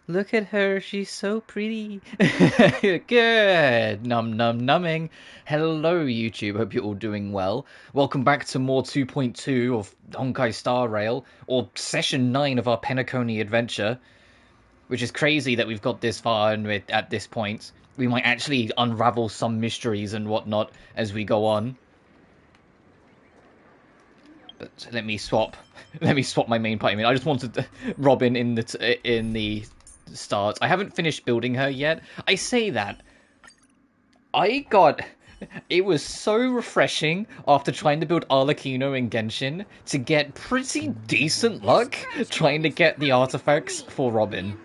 Look at her, she's so pretty. Good. Num num numbing. Hello YouTube, hope you're all doing well. Welcome back to more 2.2 of Honkai Star Rail, or Session 9 of our Penacony adventure. Which is crazy that we've got this far and we're at this point. We might actually unravel some mysteries and whatnot as we go on. But let me swap my main party. I mean, I just wanted Robin in the start. I haven't finished building her yet. I say that. It was so refreshing after trying to build Arlecchino in Genshin to get pretty decent luck trying to get the artifacts for Robin.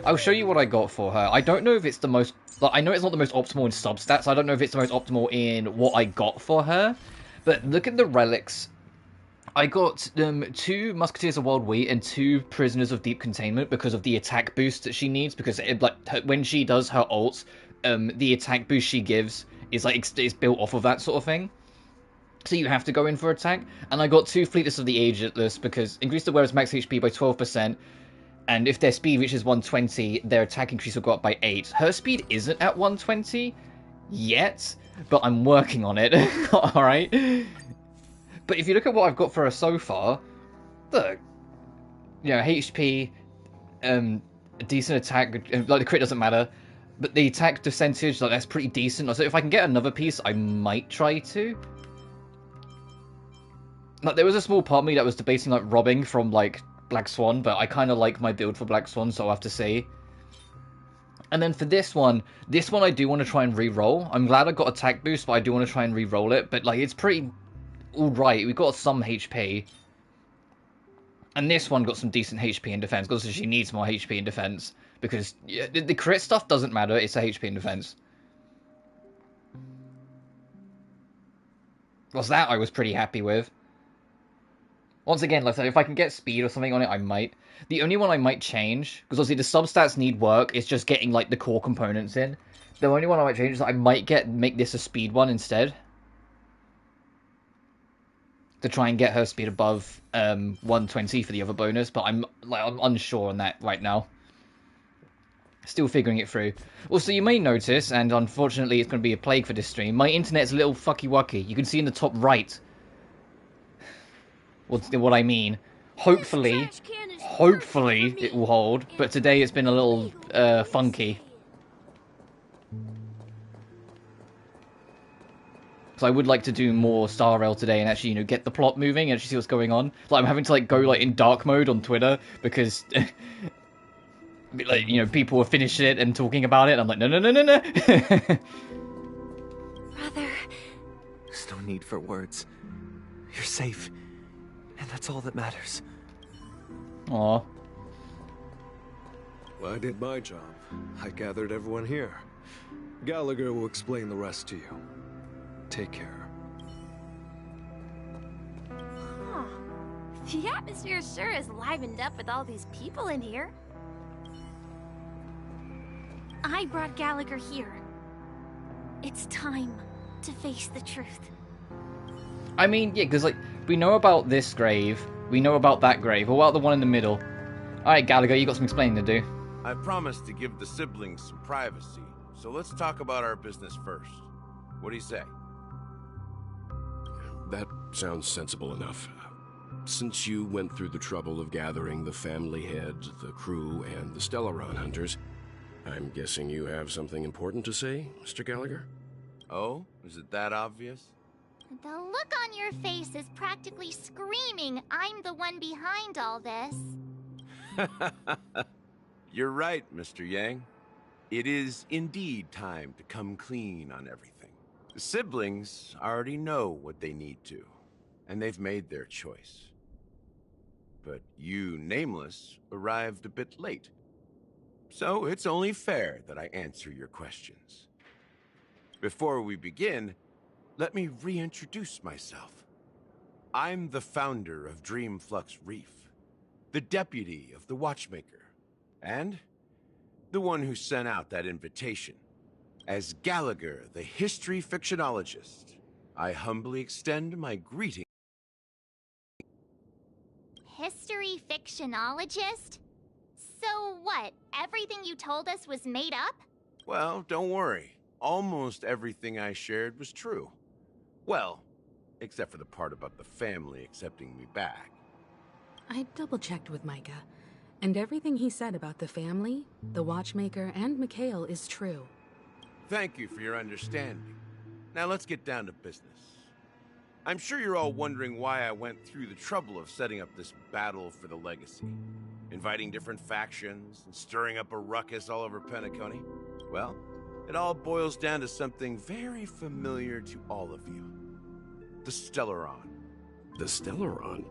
I'll show you what I got for her. I don't know if it's the most... I know it's not the most optimal in substats. I don't know if it's the most optimal in what I got for her. But look at the relics. I got 2 Musketeers of Wild Wheat and 2 Prisoners of Deep Containment because of the attack boost that she needs. Because when she does her ults, the attack boost she gives is it's built off of that sort of thing. So you have to go in for attack. And I got 2 Fleetness of the Ageless because increase the wearer's max HP by 12%. And if their speed reaches 120, their attack increase will go up by 8. Her speed isn't at 120 yet, but I'm working on it. Alright? But if you look at what I've got for her so far, look, HP, a decent attack, like the crit doesn't matter, but the attack percentage, that's pretty decent. So if I can get another piece, I might try to. There was a small part of me that was debating robbing from Black Swan, but I kind of like my build for Black Swan, so I'll have to see. And then for this one I do want to try and re-roll. I'm glad I got attack boost, but I do want to try and re-roll it. But it's pretty alright. We've got some HP. And this one got some decent HP and defense, because she needs more HP and defense. Because the crit stuff doesn't matter, it's a HP and defense. What's that I was pretty happy with. Once again, like I said, if I can get speed or something on it, I might. The only one I might change, because obviously the substats need work, it's just getting the core components in. The only one I might change is I might make this a speed one instead. To try and get her speed above 120 for the other bonus, but I'm unsure on that right now. Still figuring it through. Also, you may notice, and unfortunately it's going to be a plague for this stream, my internet's a little fucky-wucky. You can see in the top right what I mean. Hopefully it will hold, but today it's been a little funky. So I would like to do more Star Rail today and actually, get the plot moving and actually see what's going on. I'm having to go in dark mode on Twitter because people are finishing it and talking about it. And I'm like, no. Brother. There's no need for words. You're safe. And that's all that matters. Aw. Well, I did my job. I gathered everyone here. Gallagher will explain the rest to you. Take care. Huh. The atmosphere sure is livened up with all these people in here. I brought Gallagher here. It's time to face the truth. I mean, yeah, because, like, we know about this grave, we know about that grave, what about the one in the middle? Alright, Gallagher, you got some explaining to do. I promised to give the siblings some privacy, so let's talk about our business first. What do you say? That sounds sensible enough. Since you went through the trouble of gathering the family head, the crew, and the Stellaron hunters, I'm guessing you have something important to say, Mr. Gallagher? Oh? Is it that obvious? The look on your face is practically screaming, I'm the one behind all this. You're right, Mr. Yang. It is indeed time to come clean on everything. The siblings already know what they need to, and they've made their choice. But you, Nameless, arrived a bit late. So it's only fair that I answer your questions. Before we begin, let me reintroduce myself. I'm the founder of Dreamflux Reef, the deputy of the Watchmaker, and the one who sent out that invitation. As Gallagher, the history fictionologist, I humbly extend my greeting. History fictionologist? So what, everything you told us was made up? Well, don't worry. Almost everything I shared was true. Well, except for the part about the family accepting me back. I double-checked with Micah, and everything he said about the family, the Watchmaker, and Mikhail is true. Thank you for your understanding. Now let's get down to business. I'm sure you're all wondering why I went through the trouble of setting up this battle for the legacy, inviting different factions and stirring up a ruckus all over Penacony. Well, it all boils down to something very familiar to all of you. The Stellaron. The Stellaron?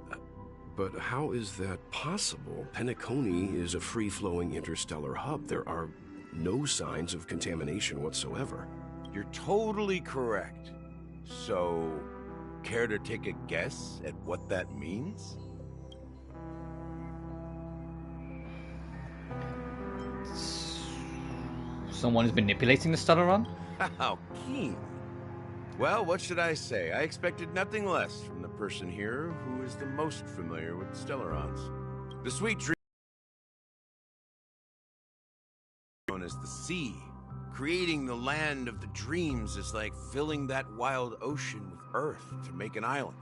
But how is that possible? Penacony is a free-flowing interstellar hub. There are no signs of contamination whatsoever. You're totally correct. So, care to take a guess at what that means? Someone is manipulating the Stellaron? How keen. Well, what should I say? I expected nothing less from the person here who is the most familiar with Stellarons. The sweet dream known as the sea. Creating the land of the dreams is like filling that wild ocean with earth to make an island.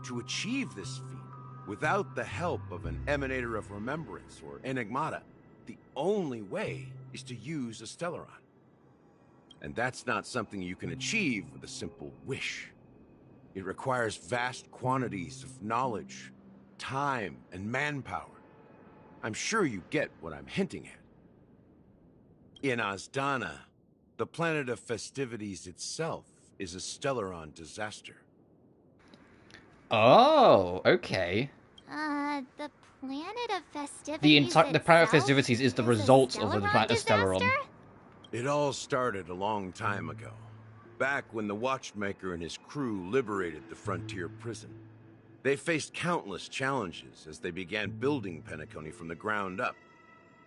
To achieve this feat, without the help of an emanator of remembrance or enigmata, the only way is to use a Stellaron. And that's not something you can achieve with a simple wish. It requires vast quantities of knowledge, time, and manpower. I'm sure you get what I'm hinting at. In Azdana, the planet of festivities itself is a Stellaron disaster. Oh, okay. The planet of festivities The planet of itself festivities is the a result of the Stellaron planet of Stellaron. disaster? It all started a long time ago, back when the Watchmaker and his crew liberated the frontier prison. They faced countless challenges as they began building Penacony from the ground up.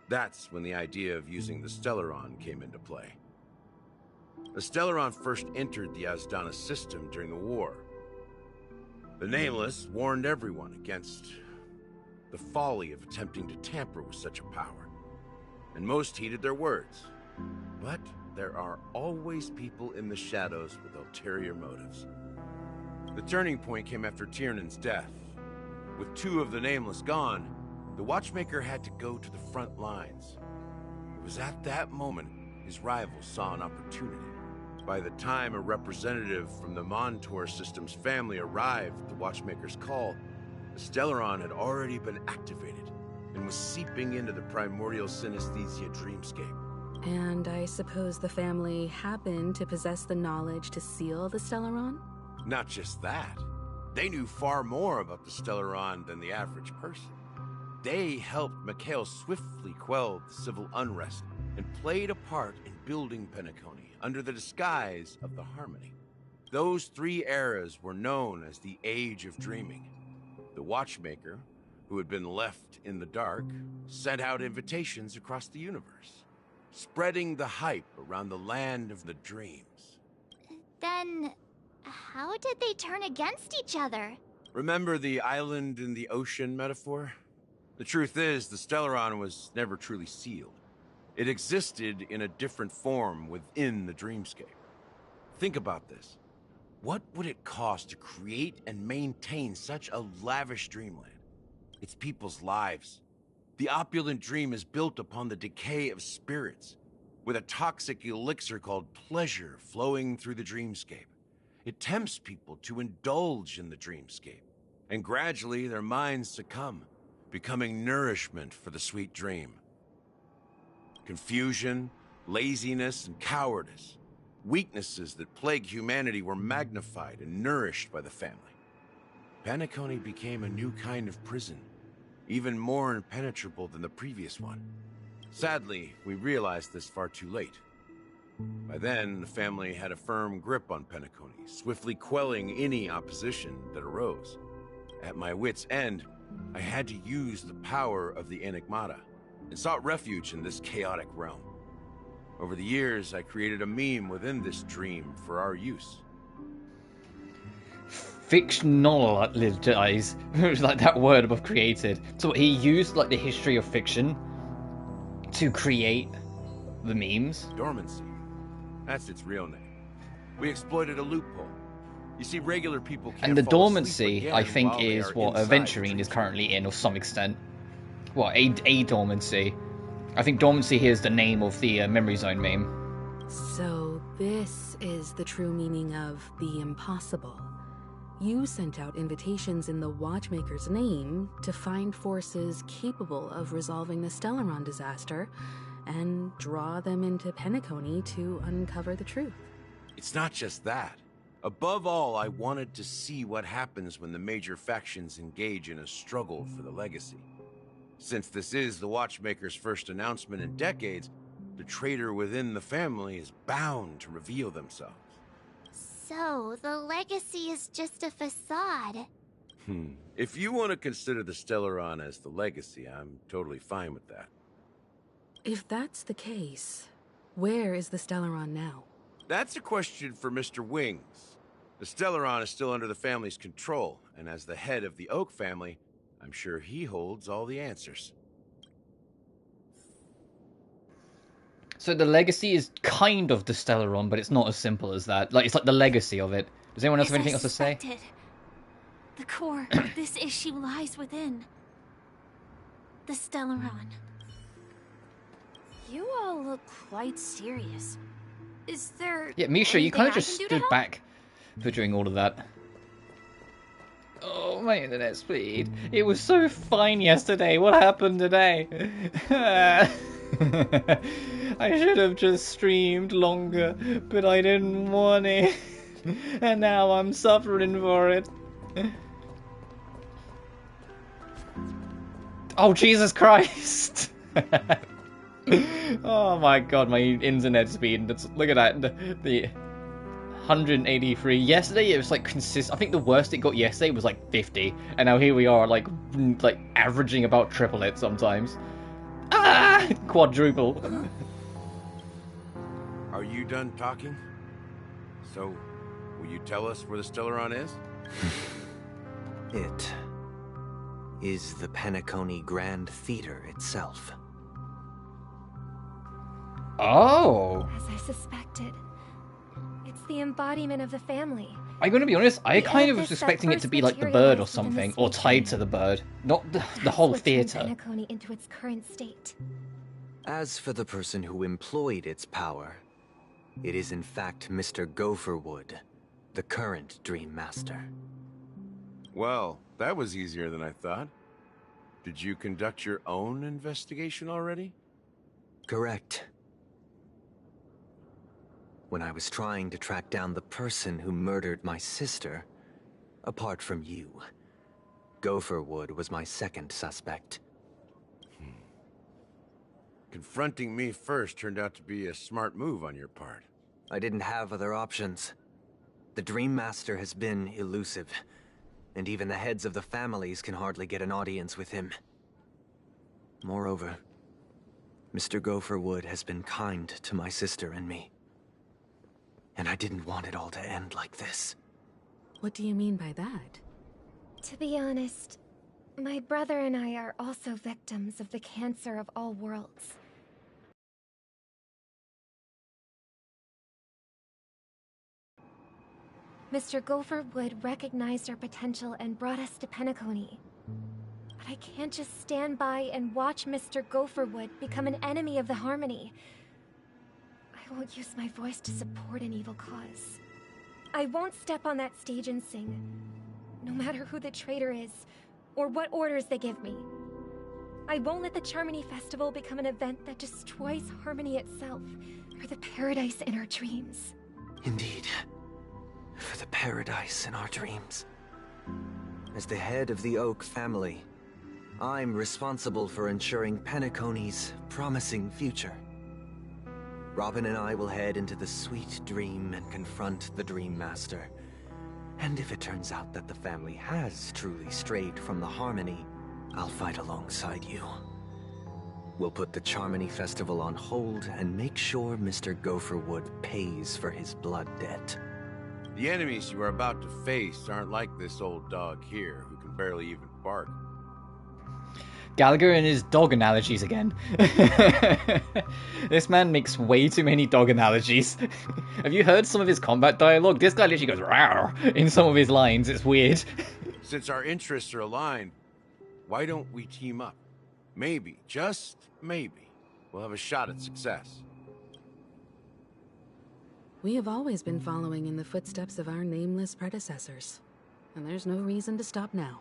That's when the idea of using the Stellaron came into play. The Stellaron first entered the Azdana system during the war. The Nameless warned everyone against the folly of attempting to tamper with such a power, and most heeded their words. But there are always people in the shadows with ulterior motives. The turning point came after Tiernan's death. With two of the Nameless gone, the Watchmaker had to go to the front lines. It was at that moment his rivals saw an opportunity. By the time a representative from the Montour System's family arrived at the Watchmaker's call, the Stellaron had already been activated and was seeping into the primordial synesthesia dreamscape. And I suppose the family happened to possess the knowledge to seal the Stellaron? Not just that. They knew far more about the Stellaron than the average person. They helped Mikhail swiftly quell the civil unrest and played a part in building Penacony under the disguise of the Harmony. Those three eras were known as the Age of Dreaming. the watchmaker, who had been left in the dark, sent out invitations across the universe, spreading the hype around the land of the dreams. Then, how did they turn against each other? Remember the island in the ocean metaphor? The truth is, the Stellaron was never truly sealed. It existed in a different form within the dreamscape. Think about this. What would it cost to create and maintain such a lavish dreamland? It's people's lives. The opulent dream is built upon the decay of spirits, with a toxic elixir called pleasure flowing through the dreamscape. It tempts people to indulge in the dreamscape, and gradually their minds succumb, becoming nourishment for the sweet dream. Confusion, laziness, and cowardice, weaknesses that plague humanity, were magnified and nourished by the family. Penacony became a new kind of prison, even more impenetrable than the previous one. Sadly, we realized this far too late. By then, the family had a firm grip on Penacony, swiftly quelling any opposition that arose. At my wit's end, I had to use the power of the Enigmata, and sought refuge in this chaotic realm. Over the years, I created a meme within this dream for our use. Fictionalize, like that word above created. So he used like the history of fiction to create the memes. Dormancy. That's its real name. We exploited a loophole. You see, regular people can't. And the fall asleep dormancy, again I think, while they is are what inside Aventurine is currently in, or some extent. Well, a dormancy. I think dormancy here is the name of the memory zone meme. So this is the true meaning of the impossible. You sent out invitations in the Watchmaker's name to find forces capable of resolving the Stellaron disaster and draw them into Penacony to uncover the truth. It's not just that. Above all, I wanted to see what happens when the major factions engage in a struggle for the legacy. Since this is the Watchmaker's first announcement in decades, the traitor within the family is bound to reveal themselves. So, the legacy is just a facade. If you want to consider the Stellaron as the legacy, I'm totally fine with that. If that's the case, where is the Stellaron now? That's a question for Mr. Wings. The Stellaron is still under the family's control, and as the head of the Oak family, I'm sure he holds all the answers. So the legacy is kind of the Stellaron, but it's not as simple as that. Like, it's like the legacy of it. Does anyone else have anything else to say? The core of this issue lies within the Stellaron. You all look quite serious. Is there? Yeah, Misha, you kind of just anything I can do to stood help? back for doing all of that. Oh, my internet speed. It was so fine yesterday. What happened today? I should have just streamed longer, but I didn't want it. And now I'm suffering for it. Oh, Jesus Christ! Oh my god, my internet speed. Look at that. The 183. Yesterday it was like I think the worst it got yesterday was like 50. And now here we are, like averaging about triple it sometimes. Ah! Quadruple. Are you done talking? So, will you tell us where the Stellaron is? It is the Penacony Grand Theater itself. Oh! As I suspected. It's the embodiment of the family. I'm gonna be honest, I kind of was edifice that expecting it first to be like the bird or materialized within something, this or tied weekend. to the bird. Not the whole What turned theatre. Penacony into its current state. As for the person who employed its power, it is in fact Mr. Gopherwood, the current Dream Master. Well, that was easier than I thought. Did you conduct your own investigation already? Correct. When I was trying to track down the person who murdered my sister, apart from you, Gopherwood was my second suspect. Confronting me first turned out to be a smart move on your part. I didn't have other options. The Dream Master has been elusive, and even the heads of the families can hardly get an audience with him. Moreover, Mr. Gopherwood has been kind to my sister and me. And I didn't want it all to end like this. What do you mean by that? To be honest, my brother and I are also victims of the cancer of all worlds. Mr. Gopherwood recognized our potential and brought us to Penacony. But I can't just stand by and watch Mr. Gopherwood become an enemy of the Harmony. I won't use my voice to support an evil cause. I won't step on that stage and sing, no matter who the traitor is, or what orders they give me. I won't let the Charmony Festival become an event that destroys Harmony itself, or the paradise in our dreams. Indeed. For the paradise in our dreams. As the head of the Oak family, I'm responsible for ensuring Penacony's promising future. Robin and I will head into the sweet dream and confront the Dream Master. And if it turns out that the family has truly strayed from the Harmony, I'll fight alongside you. We'll put the Charmony Festival on hold and make sure Mr. Gopherwood pays for his blood debt. The enemies you are about to face aren't like this old dog here, who can barely even bark. Gallagher and his dog analogies again. This man makes way too many dog analogies. Have you heard some of his combat dialogue? This guy literally goes "rawr" in some of his lines. It's weird. Since our interests are aligned, why don't we team up? Maybe, just maybe, we'll have a shot at success. We have always been following in the footsteps of our nameless predecessors, and there's no reason to stop now.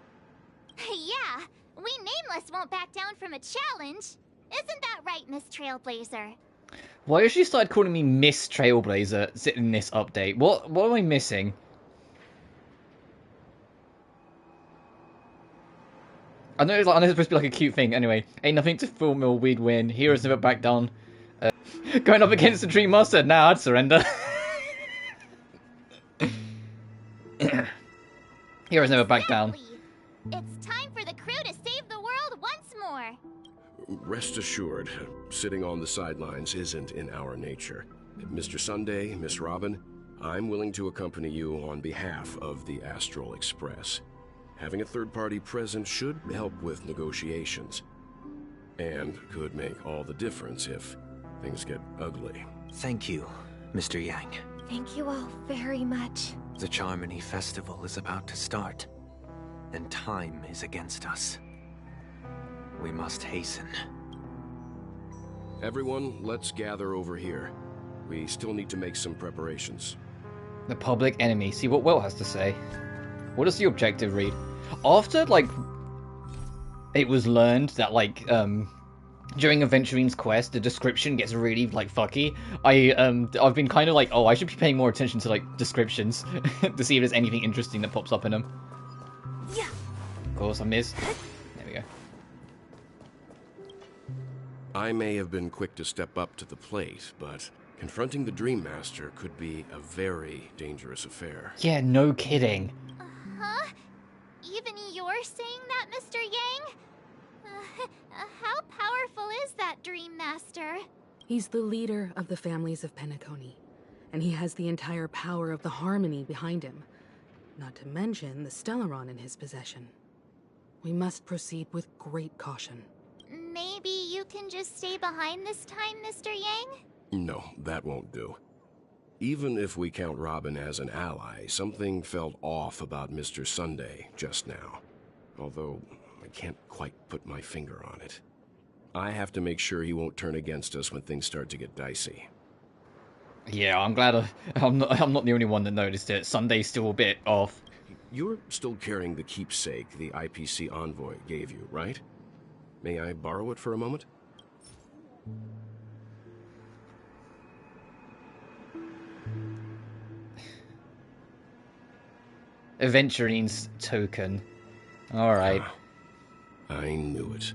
Yeah, we Nameless won't back down from a challenge. Isn't that right, Miss Trailblazer? Why has she started calling me Miss Trailblazer in this update? What am I missing? I know it's supposed to be like a cute thing. Anyway, ain't nothing to fool me, we'd win. Heroes never back down. Going up against the Dream Master? Nah, I'd surrender. Heroes never back down. It's time for the crew to save the world once more. Rest assured, sitting on the sidelines isn't in our nature. Mr. Sunday, Miss Robin, I'm willing to accompany you on behalf of the Astral Express. Having a third party present should help with negotiations, and could make all the difference if things get ugly. Thank you, Mr. Yang. Thank you all very much. The Charmony Festival is about to start, and time is against us. We must hasten. Everyone, let's gather over here. We still need to make some preparations. The public enemy. See what Will has to say. What does the objective read? After, like, it was learned that, like, during Aventurine's quest, the description gets really, like, fucky. I've been kind of like, oh, I should be paying more attention to, like, descriptions to see if there's anything interesting that pops up in them. Yeah. Of course, I missed. There we go. I may have been quick to step up to the plate, but confronting the Dream Master could be a very dangerous affair. Yeah, no kidding. Huh? Even you're saying that, Mr. Yang? How powerful is that Dream Master? He's the leader of the families of Penacony, and he has the entire power of the Harmony behind him, not to mention the Stellaron in his possession. We must proceed with great caution. Maybe you can just stay behind this time, Mr. Yang? No, that won't do. Even if we count Robin as an ally, something felt off about Mr. Sunday just now. Although, I can't quite put my finger on it. I have to make sure he won't turn against us when things start to get dicey. Yeah, I'm glad I'm not the only one that noticed it. Sunday's still a bit off. You're still carrying the keepsake the IPC envoy gave you, right? May I borrow it for a moment? Aventurine's token. Alright. I knew it.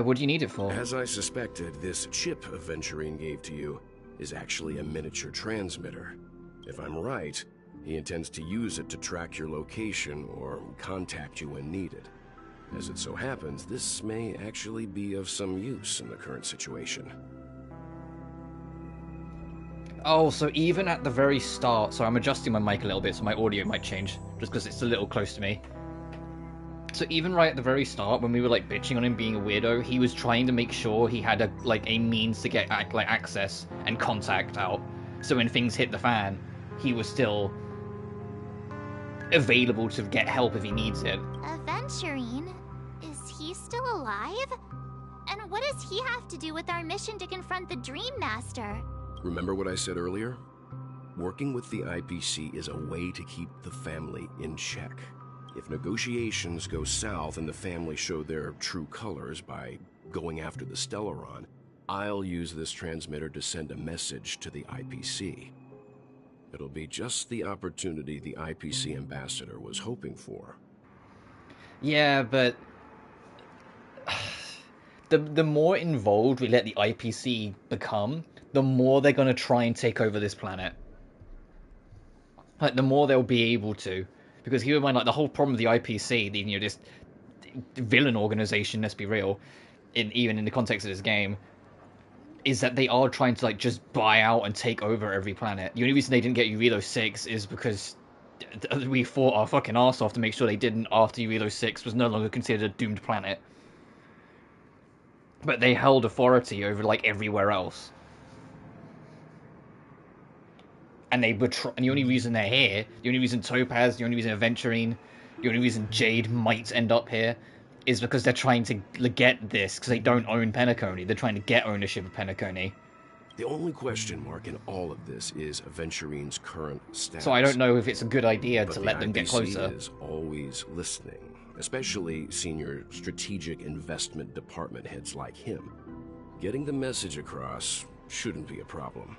What do you need it for? As I suspected, this chip Aventurine gave to you is actually a miniature transmitter. If I'm right, He intends to use it to track your location or contact you when needed. As it so happens, this may actually be of some use in the current situation. Oh, so even at the very start... So I'm adjusting my mic a little bit so my audio might change, just because it's a little close to me. So even right at the very start, when we were like bitching on him being a weirdo, he was trying to make sure he had a means to get access and contact out. So when things hit the fan, he was still available to get help if he needs it. Aventurine? Is he still alive? And what does he have to do with our mission to confront the Dream Master? Remember what I said earlier? Working with the IPC is a way to keep the family in check. If negotiations go south and the family show their true colors by going after the Stellaron, I'll use this transmitter to send a message to the IPC. It'll be just the opportunity the IPC ambassador was hoping for. Yeah, but the more involved we let the IPC become, the more they're going to try and take over this planet. Like, the more they'll be able to. Because keep in mind, like, the whole problem with the IPC, this villain organization, let's be real, even in the context of this game, is that they are trying to, like, just buy out and take over every planet. The only reason they didn't get Eurilo 6 is because we fought our fucking arse off to make sure they didn't after Eurilo 6 was no longer considered a doomed planet. But they held authority over, like, everywhere else. And they were and the only reason they're here, the only reason Topaz, the only reason Aventurine, the only reason Jade might end up here, is because they're trying to get this, because they don't own Penacony. They're trying to get ownership of Penacony. The only question mark in all of this is Aventurine's current status. So I don't know if it's a good idea to let them get closer. The IPC is always listening, especially senior strategic investment department heads like him. Getting the message across shouldn't be a problem.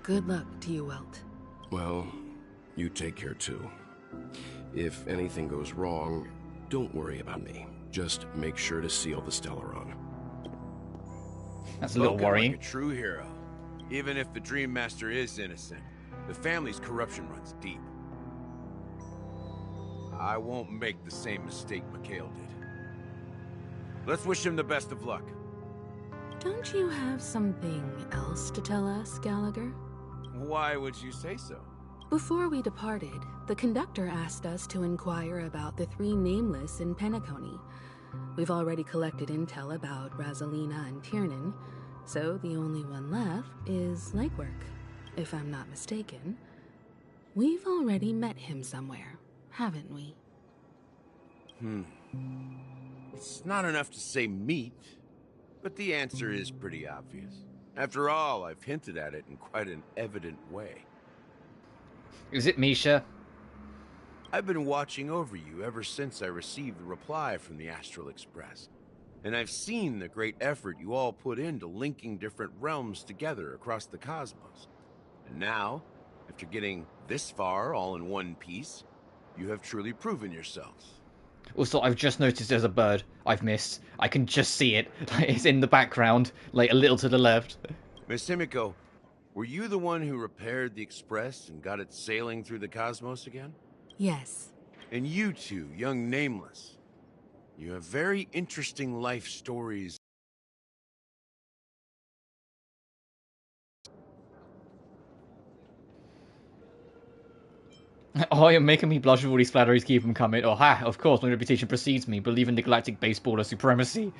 Good luck to you, Welt. Well, you take care too. If anything goes wrong, don't worry about me. Just make sure to seal the Stellaron. That's a little worrying. Like a true hero. Even if the Dream Master is innocent, the family's corruption runs deep. I won't make the same mistake Mikhail did. Let's wish him the best of luck. Don't you have something else to tell us, Gallagher? Why would you say so? Before we departed, the conductor asked us to inquire about the 3 nameless in Penacony. We've already collected intel about Rosalina and Tiernan, so the only one left is Legwork. If I'm not mistaken, we've already met him somewhere, haven't we? It's not enough to say meet, but the answer is pretty obvious. After all, I've hinted at it in quite an evident way. Is it Misha? I've been watching over you ever since I received the reply from the Astral Express. And I've seen the great effort you all put into linking different realms together across the cosmos. And now, after getting this far all in one piece, you have truly proven yourselves. Also, I've just noticed there's a bird I've missed. I can just see it. It's in the background, like a little to the left. Miss Himiko, were you the one who repaired the Express and got it sailing through the cosmos again? Yes. And you two, young Nameless, you have very interesting life stories. Oh, you're making me blush with all these flatteries, keep them coming. Oh, ha, of course, my reputation precedes me. Believe in the galactic baseballer supremacy.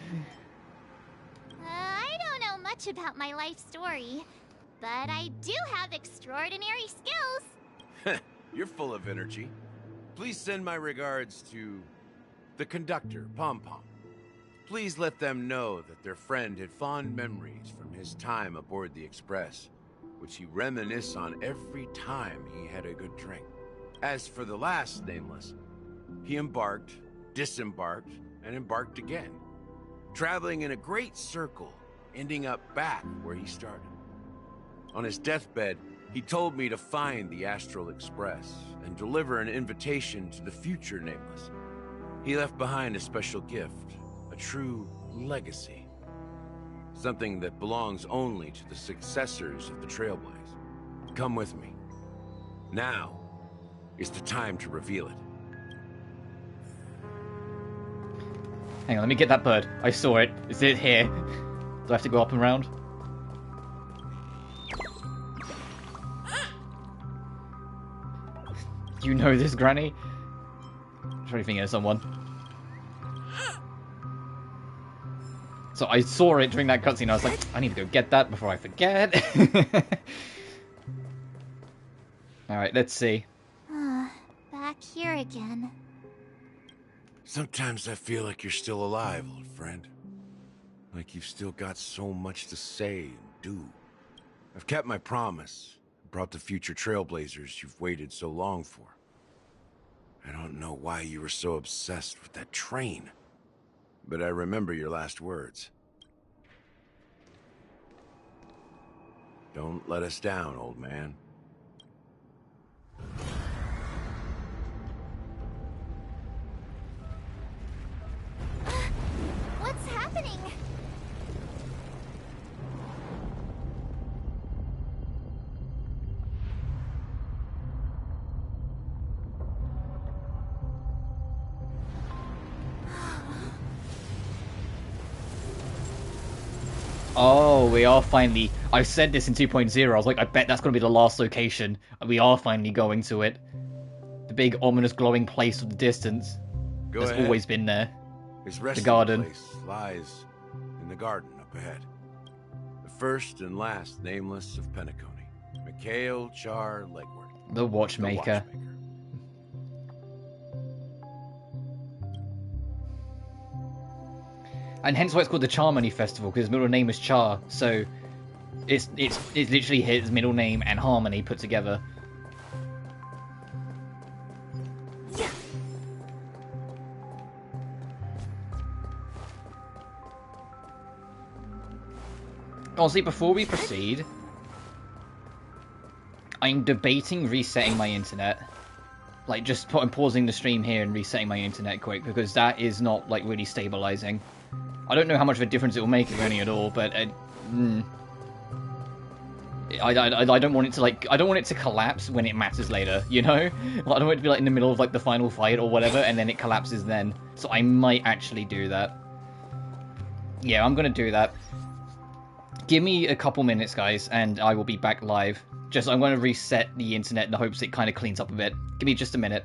I don't know much about my life story, but I do have extraordinary skills. You're full of energy. Please send my regards to the conductor, Pom Pom. Please let them know that their friend had fond memories from his time aboard the Express, which he reminisced on every time he had a good drink. As for the last Nameless, he embarked, disembarked, and embarked again, traveling in a great circle, ending up back where he started. On his deathbed, he told me to find the Astral Express and deliver an invitation to the future Nameless. He left behind a special gift, a true legacy. Something that belongs only to the successors of the Trailblaze. Come with me. Now, is the time to reveal it. Hang on, let me get that bird. I saw it. Is it here? Do I have to go up and round? You know this, Granny? I'm trying to think of someone. So I saw it during that cutscene. I was like, I need to go get that before I forget. Alright, let's see. Back here again. Sometimes I feel like you're still alive, old friend. Like you've still got so much to say and do. I've kept my promise. Brought the future trailblazers you've waited so long for. I don't know why you were so obsessed with that train. But I remember your last words. Don't let us down, old man. What's happening? Oh, we are finally... I said this in 2.0. I was like, I bet that's going to be the last location. We are finally going to it. The big, ominous, glowing place of the distance. Go That's ahead. always been there. His resting garden. place lies in the garden up ahead. The first and last nameless of Penacony. Mikhail Char Legworth. The Watchmaker. And hence why it's called the Charmony Festival, because his middle name is Char, so it's literally his middle name and Harmony put together. Honestly, before we proceed, I'm debating resetting my internet. Like, just I'm pausing the stream here and resetting my internet quick, because that is not, like, really stabilizing. I don't know how much of a difference it will make, if any at all, but I don't want it to, like, I don't want it to collapse when it matters later, you know? I don't want it to be, like, in the middle of, like, the final fight or whatever, and then it collapses then. So I might actually do that. Yeah, I'm gonna do that. Give me a couple minutes, guys, and I will be back live. I'm going to reset the internet in the hopes it kind of cleans up a bit. Give me just a minute.